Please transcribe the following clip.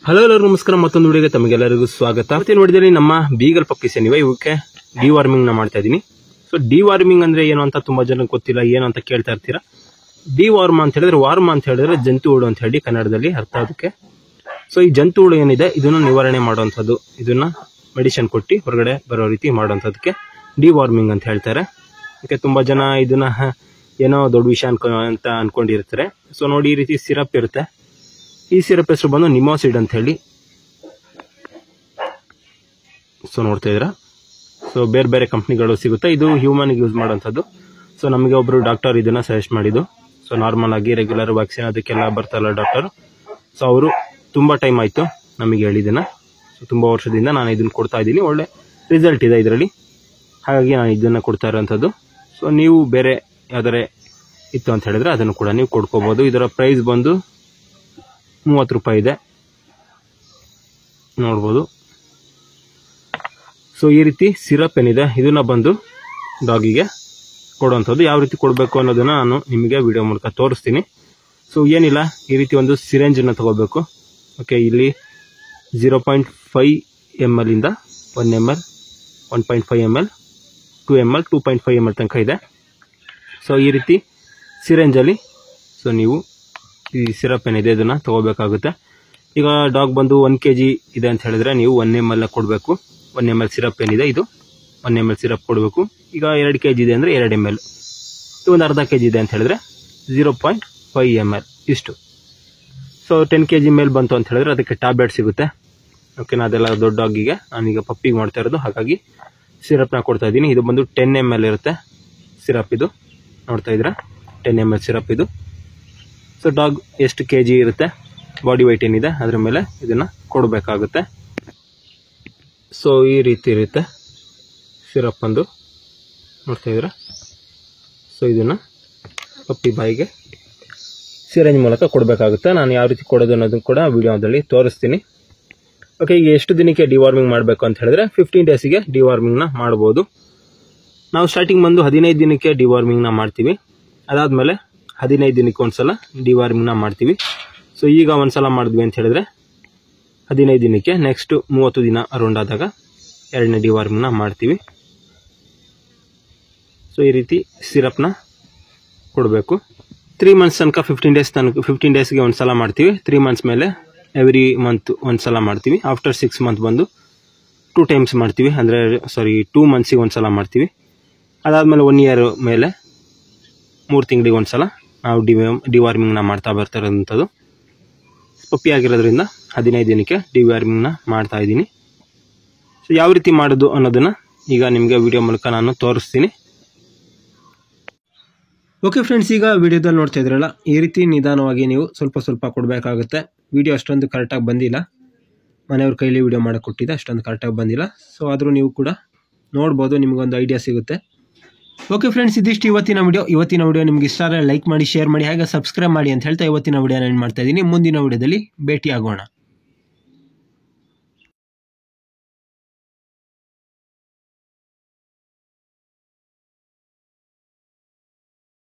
Hello ಎಲ್ಲರೂ ನಮಸ್ಕಾರ. ಮತ್ತೊಂದು ವಿಡಿಯೋಗೆ ತಮಗೆಲ್ಲರಿಗೂ ಸ್ವಾಗತ. ಮತ್ತೆ ನೋಡಿದಲ್ಲಿ ನಮ್ಮ ಬೀಗಲ್ ಪಪ್ಪೀಸ್ ಏನಿವೆ ಇವಕ್ಕೆ ಡಿವಾರ್ಮಿಂಗ್ ನ ಮಾಡ್ತಾ ಇದ್ದೀನಿ. ಸೊ ಡಿವಾರ್ಮಿಂಗ್ ಅಂದ್ರೆ ಏನು ಅಂತ ತುಂಬಾ ಜನ ಗೊತ್ತಿಲ್ಲ, ಏನು ಅಂತ ಕೇಳ್ತಾ ಇರ್ತೀರಾ. ಡಿವಾರ್ಮ್ ಅಂತ ಹೇಳಿದ್ರೆ, ವಾರ್ಮ್ ಅಂತ ಹೇಳಿದ್ರೆ ಜಂತು ಹುಳು ಅಂತ ಹೇಳಿ ಕನ್ನಡದಲ್ಲಿ ಅರ್ಥ ಅದಕ್ಕೆ. ಸೊ ಈ ಜಂತು ಹುಳು ಏನಿದೆ ಇದನ್ನ ನಿವಾರಣೆ ಮಾಡುವಂಥದ್ದು, ಇದನ್ನ ಮೆಡಿಸಿನ್ ಕೊಟ್ಟು ಹೊರಗಡೆ ಬರೋ ರೀತಿ ಮಾಡುವಂಥದ್ದಕ್ಕೆ ಡಿವಾರ್ಮಿಂಗ್ ಅಂತ ಹೇಳ್ತಾರೆ. ಅದಕ್ಕೆ ತುಂಬಾ ಜನ ಇದನ್ನ ಏನೋ ದೊಡ್ಡ ವಿಷಯ ಅಂತ ಅನ್ಕೊಂಡಿರ್ತಾರೆ. ಸೊ ನೋಡಿ, ಈ ರೀತಿ ಸಿರಪ್ ಇರುತ್ತೆ. ಈ ಸಿರಪ್ ಹೆಸರು ಬಂದು ನಿಮೋಸಿಡ್ ಅಂತ ಹೇಳಿ. ಸೊ ನೋಡ್ತಾ ಇದ್ದೀರಾ, ಸೊ ಬೇರೆ ಬೇರೆ ಕಂಪ್ನಿಗಳು ಸಿಗುತ್ತೆ. ಇದು ಹ್ಯೂಮನ್ಗೆ ಯೂಸ್ ಮಾಡೋಂಥದ್ದು. ಸೊ ನಮಗೆ ಒಬ್ರು ಡಾಕ್ಟರ್ ಇದನ್ನ ಸಜೆಸ್ಟ್ ಮಾಡಿದ್ದು. ಸೊ ನಾರ್ಮಲ್ ಆಗಿ ರೆಗ್ಯುಲರ್ ವ್ಯಾಕ್ಸಿನ್ ಅದಕ್ಕೆಲ್ಲ ಬರ್ತಾರಲ್ಲ ಡಾಕ್ಟರ್, ಸೊ ಅವರು ತುಂಬಾ ಟೈಮ್ ಆಯ್ತು ನಮಗೆ ಹೇಳಿದ್ದನ್ನ. ಸೊ ತುಂಬಾ ವರ್ಷದಿಂದ ನಾನು ಇದನ್ನ ಕೊಡ್ತಾ ಇದ್ದೀನಿ, ಒಳ್ಳೆ ರಿಸಲ್ಟ್ ಇದೆ ಇದರಲ್ಲಿ, ಹಾಗಾಗಿ ನಾನು ಇದನ್ನ ಕೊಡ್ತಾ ಇರೋಂಥದ್ದು. ಸೊ ನೀವು ಬೇರೆ ಯಾವ್ದಾರೆ ಇತ್ತು ಅಂತ ಹೇಳಿದ್ರೆ ಅದನ್ನು ಕೂಡ ನೀವು ಕೊಡ್ಕೋಬಹುದು. ಇದರ ಪ್ರೈಸ್ ಬಂದು 30 ರೂಪಾಯಿ ಇದೆ, ನೋಡ್ಬೋದು. ಸೊ ಈ ರೀತಿ ಸಿರಪ್ ಏನಿದೆ ಇದನ್ನ ಬಂದು ಡಾಗಿಗೆ ಕೊಡುವಂಥದ್ದು. ಯಾವ ರೀತಿ ಕೊಡಬೇಕು ಅನ್ನೋದನ್ನ ನಾನು ನಿಮಗೆ ವಿಡಿಯೋ ಮೂಲಕ ತೋರಿಸ್ತೀನಿ. ಸೊ ಏನಿಲ್ಲ, ಈ ರೀತಿ ಒಂದು ಸಿರೆಂಜನ್ನು ತಗೋಬೇಕು. ಓಕೆ, ಇಲ್ಲಿ 0.5 ml ಇಂದ 1 ml, 1.5 ml, 2 ml, 2.5 ml ತನಕ ಇದೆ. ಸೊ ಈ ರೀತಿ ಸಿರೆಂಜಲ್ಲಿ ಸೊ ನೀವು ಈ ಸಿರಪ್ ಏನಿದೆ ಇದನ್ನ ತಗೋಬೇಕಾಗುತ್ತೆ. ಈಗ ಡಾಗ್ ಬಂದು 1 kg ಇದೆ ಅಂತ ಹೇಳಿದ್ರೆ ನೀವು 1 ml ಕೊಡಬೇಕು. 1 ml ಸಿರಪ್ ಏನಿದೆ ಇದು 1 ml ಸಿರಪ್ ಕೊಡಬೇಕು. ಈಗ 2 kg ಇದೆ ಅಂದ್ರೆ 2 ml, ಒಂದು ಅರ್ಧ kg ಇದೆ ಅಂತ ಹೇಳಿದ್ರೆ 0.5 ml ಇಷ್ಟು. ಸೊ 10 kg ಮೇಲೆ ಬಂತು ಅಂತ ಹೇಳಿದ್ರೆ ಅದಕ್ಕೆ ಟ್ಯಾಬ್ಲೆಟ್ ಸಿಗುತ್ತೆ. ಓಕೆನಾ, ಅದೆಲ್ಲ ದೊಡ್ಡ ಡಾಗಿಗೆ, ನಾನೀಗ ಪಪ್ಪಿಗೆ ಮಾಡ್ತಾ ಇರೋದು, ಹಾಗಾಗಿ ಸಿರಪ್ನ ಕೊಡ್ತಾ ಇದ್ದೀನಿ. ಇದು ಬಂದು 10 ml ಇರುತ್ತೆ ಸಿರಪ್. ಇದು ನೋಡ್ತಾ ಇದ್ರೆ 10 ml ಸಿರಪ್ ಇದು. ಸೊ ಡಾಗ್ ಎಷ್ಟು kg ಇರುತ್ತೆ, ಬಾಡಿ weight ಏನಿದೆ ಅದ್ರ ಮೇಲೆ ಇದನ್ನ ಕೊಡಬೇಕಾಗುತ್ತೆ. ಸೊ ಈ ರೀತಿ ಇರುತ್ತೆ ಸಿರಪ್ ಒಂದು, ನೋಡ್ತಾ ಇದ್ರೆ. ಸೊ ಇದನ್ನ ಪಪ್ಪಿ ಬಾಯಿಗೆ ಸಿರೆಂಜ್ ಮೂಲಕ ಕೊಡಬೇಕಾಗುತ್ತೆ. ನಾನು ಯಾವ ರೀತಿ ಕೊಡೋದು ಅನ್ನೋದನ್ನು ಕೂಡ ವಿಡಿಯೋದಲ್ಲಿ ತೋರಿಸ್ತೀನಿ. ಓಕೆ, ಈಗ ಎಷ್ಟು ದಿನಕ್ಕೆ ಡಿವಾರ್ಮಿಂಗ್ ಮಾಡಬೇಕು ಅಂತ ಹೇಳಿದ್ರೆ 15 ಡೇಸಿಗೆ ಡಿವಾರ್ಮಿಂಗ್ನ ಮಾಡ್ಬೋದು. ನಾವು ಸ್ಟಾರ್ಟಿಂಗ್ ಬಂದು 15 ದಿನಕ್ಕೆ ಡಿವಾರ್ಮಿಂಗ್ನ ಮಾಡ್ತೀವಿ. ಅದಾದಮೇಲೆ 15 ದಿನಕ್ಕೆ ಒಂದ್ಸಲ ಡಿವಾರ್ಮಿಂಗ್ನ ಮಾಡ್ತೀವಿ. ಸೊ ಈಗ ಒಂದ್ಸಲ ಮಾಡಿದ್ವಿ ಅಂತ ಹೇಳಿದ್ರೆ 15 ದಿನಕ್ಕೆ, ನೆಕ್ಸ್ಟ್ 30 ದಿನ ಅರೌಂಡ್ ಆದಾಗ 2ನೇ ಡಿವಾರ್ಮಿಂಗ್ನ ಮಾಡ್ತೀವಿ. ಸೊ ಈ ರೀತಿ ಸಿರಪ್ನ ಕೊಡಬೇಕು. 3 ಮಂತ್ಸ್ ತನಕ 15 ಡೇಸ್ಗೆ ಒಂದ್ಸಲ ಮಾಡ್ತೀವಿ. 3 ಮಂತ್ಸ್ ಮೇಲೆ ಎವ್ರಿ ಮಂತ್ ಒಂದ್ಸಲ ಮಾಡ್ತೀವಿ. ಆಫ್ಟರ್ 6 ಮಂತ್ ಬಂದು 2 ಟೈಮ್ಸ್ ಮಾಡ್ತೀವಿ, ಅಂದರೆ 2 ಮಂತ್ಸಿಗೆ ಒಂದ್ಸಲ ಮಾಡ್ತೀವಿ. ಅದಾದಮೇಲೆ 1 ಇಯರ್ ಮೇಲೆ 3 ತಿಂಗಳಿಗೆ ಒಂದ್ಸಲ ನಾವು ಡಿವಾರ್ಮಿಂಗ್ನ ಮಾಡ್ತಾ ಬರ್ತಾ ಇರೋಂಥದ್ದು. ಪಪ್ಪಿ ಆಗಿರೋದ್ರಿಂದ 15 ದಿನಕ್ಕೆ ಡಿವಾರ್ಮಿಂಗ್ನ ಮಾಡ್ತಾ ಇದ್ದೀನಿ. ಸೊ ಯಾವ ರೀತಿ ಮಾಡೋದು ಅನ್ನೋದನ್ನ ಈಗ ನಿಮಗೆ ವಿಡಿಯೋ ಮೂಲಕ ನಾನು ತೋರಿಸ್ತೀನಿ. ಓಕೆ ಫ್ರೆಂಡ್ಸ್, ಈಗ ವಿಡಿಯೋದಲ್ಲಿ ನೋಡ್ತಾ ಇದ್ರಲ್ಲ, ಈ ರೀತಿ ನಿಧಾನವಾಗಿ ನೀವು ಸ್ವಲ್ಪ ಸ್ವಲ್ಪ ಕೊಡಬೇಕಾಗುತ್ತೆ. ವಿಡಿಯೋ ಅಷ್ಟೊಂದು ಕರೆಕ್ಟಾಗಿ ಬಂದಿಲ್ಲ, ಮನೆಯವ್ರ ಕೈಲಿ ವಿಡಿಯೋ ಮಾಡಕ್ಕೆ ಕೊಟ್ಟಿದ್ದೆ, ಅಷ್ಟೊಂದು ಕರೆಕ್ಟಾಗಿ ಬಂದಿಲ್ಲ. ಸೊ ಆದರೂ ನೀವು ಕೂಡ ನೋಡ್ಬೋದು, ನಿಮಗೊಂದು ಐಡಿಯಾ ಸಿಗುತ್ತೆ. ಓಕೆ ಫ್ರೆಂಡ್ಸ್, ಇದಿಷ್ಟು ಇವತ್ತಿನ ವಿಡಿಯೋ ನಿಮ್ಗೆ ಇಷ್ಟ ಆದರೆ ಲೈಕ್ ಮಾಡಿ, ಶೇರ್ ಮಾಡಿ, ಹಾಗೆ ಸಬ್ಸ್ಕ್ರೈಬ್ ಮಾಡಿ ಅಂತ ಹೇಳ್ತಾ ಇವತ್ತಿನ ವಿಡಿಯೋನ ಎಂಡ್ ಮಾಡ್ತಾ ಇದ್ದೀನಿ. ಮುಂದಿನ ವಿಡಿಯೋದಲ್ಲಿ ಭೇಟಿ ಆಗೋಣ.